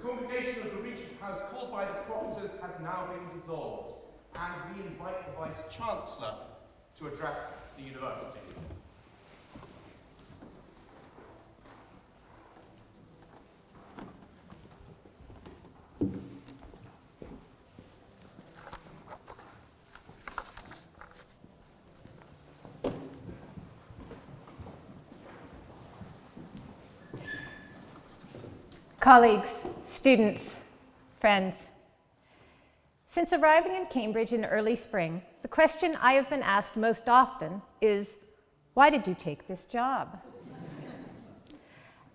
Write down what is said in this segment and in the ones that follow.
congregation of the Regent House called by the Proctors has now been dissolved, and we invite the Vice-Chancellor to address the university. Colleagues, students, friends. Since arriving in Cambridge in early spring, the question I have been asked most often is, why did you take this job?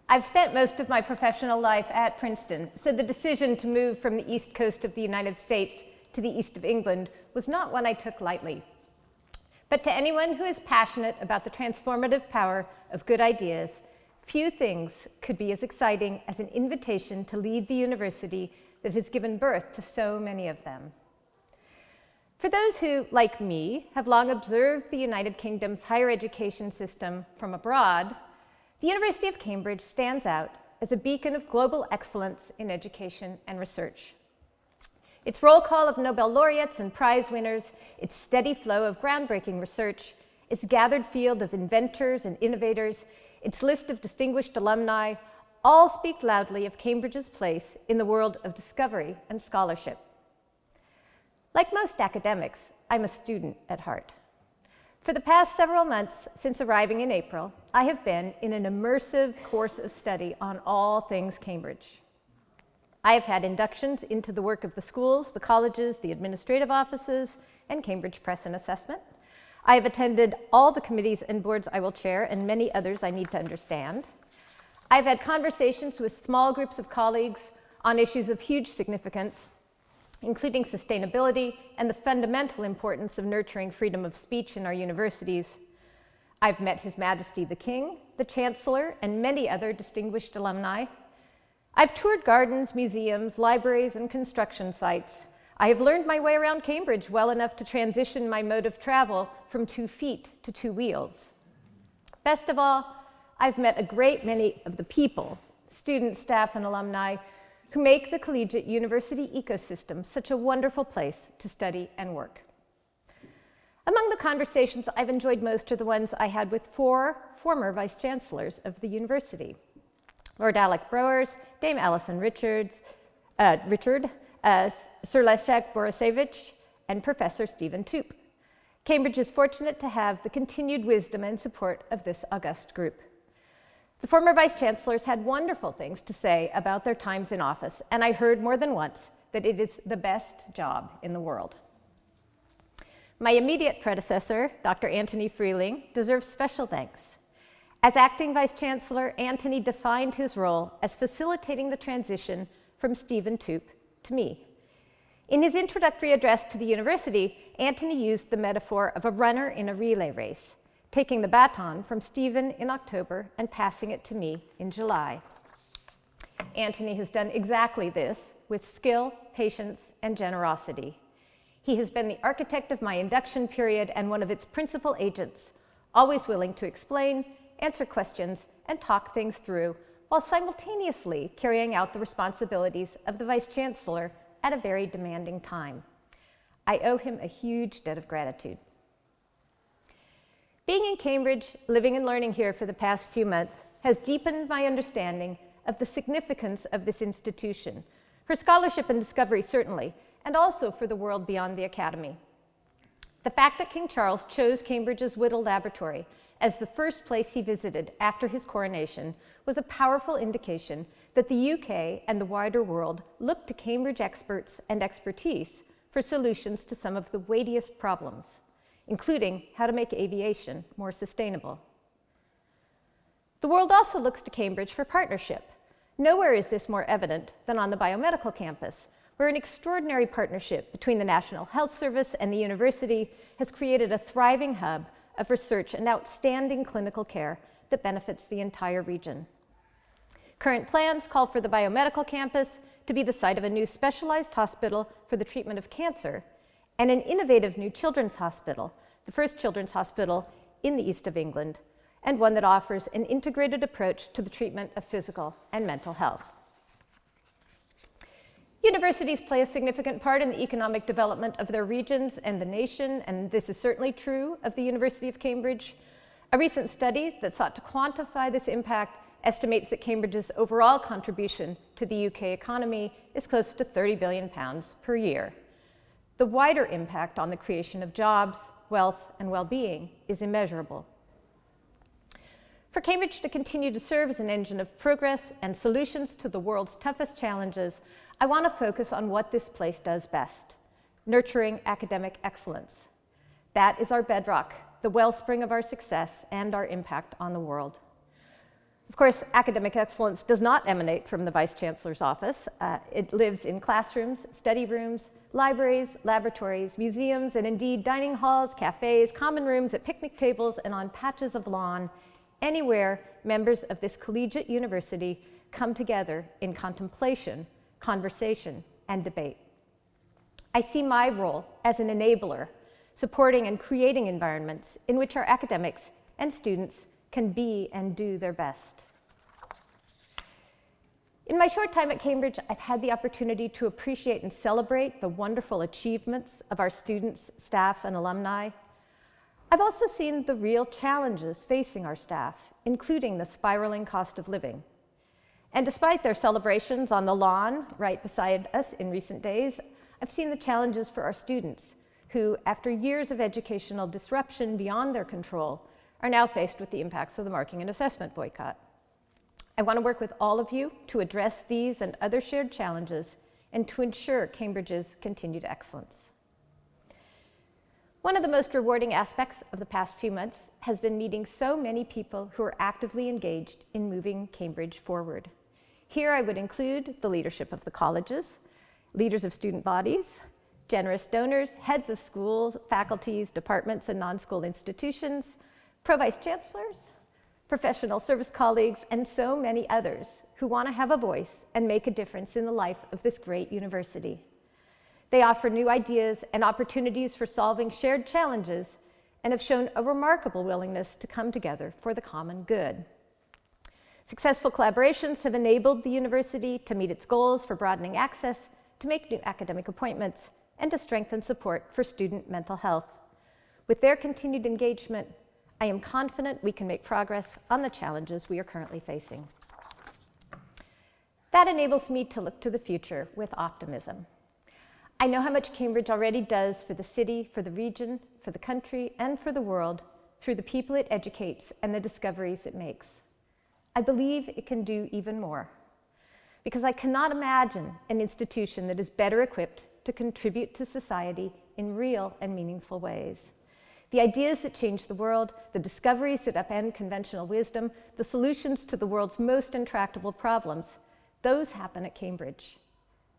I've spent most of my professional life at Princeton, so the decision to move from the east coast of the United States to the east of England was not one I took lightly. But to anyone who is passionate about the transformative power of good ideas, few things could be as exciting as an invitation to lead the university that has given birth to so many of them. For those who, like me, have long observed the United Kingdom's higher education system from abroad, the University of Cambridge stands out as a beacon of global excellence in education and research. Its roll call of Nobel laureates and prize winners, its steady flow of groundbreaking research, its gathered field of inventors and innovators, its list of distinguished alumni, all speak loudly of Cambridge's place in the world of discovery and scholarship. Like most academics, I'm a student at heart. For the past several months since arriving in April, I have been in an immersive course of study on all things Cambridge. I have had inductions into the work of the schools, the colleges, the administrative offices, and Cambridge Press and Assessment. I have attended all the committees and boards I will chair and many others I need to understand. I've had conversations with small groups of colleagues on issues of huge significance, including sustainability and the fundamental importance of nurturing freedom of speech in our universities. I've met His Majesty the King, the Chancellor, and many other distinguished alumni. I've toured gardens, museums, libraries, and construction sites. I have learned my way around Cambridge well enough to transition my mode of travel from 2 feet to 2 wheels. Best of all, I've met a great many of the people, students, staff, and alumni who make the collegiate university ecosystem such a wonderful place to study and work. Among the conversations I've enjoyed most are the ones I had with 4 former vice-chancellors of the university: Lord Alec Browers, Dame Alison Richard, Sir Leszek Borusewicz, and Professor Stephen Toope. Cambridge is fortunate to have the continued wisdom and support of this august group. The former vice-chancellors had wonderful things to say about their times in office, and I heard more than once that it is the best job in the world. My immediate predecessor, Dr. Antony Freeling, deserves special thanks. As acting vice-chancellor, Antony defined his role as facilitating the transition from Stephen Toope to me. In his introductory address to the university, Antony used the metaphor of a runner in a relay race, taking the baton from Stephen in October and passing it to me in July. Antony has done exactly this with skill, patience, and generosity. He has been the architect of my induction period and one of its principal agents, always willing to explain, answer questions, and talk things through, while simultaneously carrying out the responsibilities of the Vice-Chancellor at a very demanding time. I owe him a huge debt of gratitude. Being in Cambridge, living and learning here for the past few months, has deepened my understanding of the significance of this institution, for scholarship and discovery certainly, and also for the world beyond the academy. The fact that King Charles chose Cambridge's Whittle Laboratory as the first place he visited after his coronation was a powerful indication that the UK and the wider world looked to Cambridge experts and expertise for solutions to some of the weightiest problems, including how to make aviation more sustainable. The world also looks to Cambridge for partnership. Nowhere is this more evident than on the biomedical campus, where an extraordinary partnership between the National Health Service and the university has created a thriving hub of research and outstanding clinical care that benefits the entire region. Current plans call for the biomedical campus to be the site of a new specialized hospital for the treatment of cancer and an innovative new children's hospital, the first children's hospital in the east of England, and one that offers an integrated approach to the treatment of physical and mental health. Universities play a significant part in the economic development of their regions and the nation, and this is certainly true of the University of Cambridge. A recent study that sought to quantify this impact estimates that Cambridge's overall contribution to the UK economy is close to £30 billion per year. The wider impact on the creation of jobs, wealth, and well-being is immeasurable. For Cambridge to continue to serve as an engine of progress and solutions to the world's toughest challenges, I want to focus on what this place does best: nurturing academic excellence. That is our bedrock, the wellspring of our success and our impact on the world. Of course, academic excellence does not emanate from the Vice Chancellor's office. It lives in classrooms, study rooms, libraries, laboratories, museums, and indeed dining halls, cafes, common rooms, at picnic tables, and on patches of lawn, anywhere members of this collegiate university come together in contemplation, conversation, and debate. I see my role as an enabler, supporting and creating environments in which our academics and students can be and do their best. In my short time at Cambridge, I've had the opportunity to appreciate and celebrate the wonderful achievements of our students, staff, and alumni. I've also seen the real challenges facing our staff, including the spiraling cost of living. And despite their celebrations on the lawn right beside us in recent days, I've seen the challenges for our students, who, after years of educational disruption beyond their control, are now faced with the impacts of the marking and assessment boycott. I want to work with all of you to address these and other shared challenges and to ensure Cambridge's continued excellence. One of the most rewarding aspects of the past few months has been meeting so many people who are actively engaged in moving Cambridge forward. Here I would include the leadership of the colleges, leaders of student bodies, generous donors, heads of schools, faculties, departments, and non-school institutions, pro-vice chancellors, professional service colleagues, and so many others who want to have a voice and make a difference in the life of this great university. They offer new ideas and opportunities for solving shared challenges and have shown a remarkable willingness to come together for the common good. Successful collaborations have enabled the university to meet its goals for broadening access, to make new academic appointments, and to strengthen support for student mental health. With their continued engagement, I am confident we can make progress on the challenges we are currently facing. That enables me to look to the future with optimism. I know how much Cambridge already does for the city, for the region, for the country, and for the world through the people it educates and the discoveries it makes. I believe it can do even more, because I cannot imagine an institution that is better equipped to contribute to society in real and meaningful ways. The ideas that change the world, the discoveries that upend conventional wisdom, the solutions to the world's most intractable problems, those happen at Cambridge.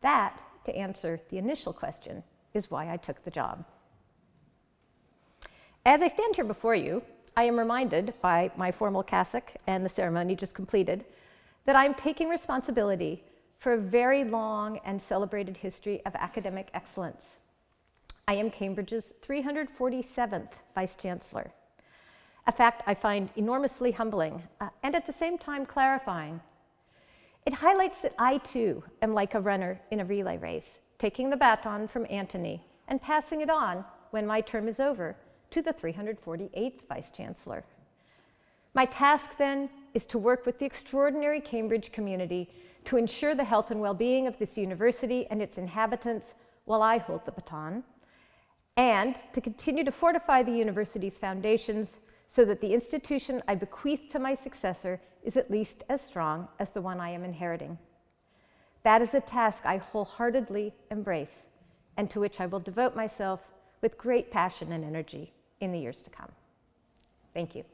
That, to answer the initial question, is why I took the job. As I stand here before you, I am reminded by my formal cassock and the ceremony just completed that I'm taking responsibility for a very long and celebrated history of academic excellence. I am Cambridge's 347th Vice Chancellor, a fact I find enormously humbling and at the same time clarifying. It highlights that I too am like a runner in a relay race, taking the baton from Anthony and passing it on when my term is over to the 348th Vice Chancellor. My task then is to work with the extraordinary Cambridge community to ensure the health and well-being of this university and its inhabitants while I hold the baton, and to continue to fortify the university's foundations so that the institution I bequeath to my successor is at least as strong as the one I am inheriting. That is a task I wholeheartedly embrace and to which I will devote myself with great passion and energy in the years to come. Thank you.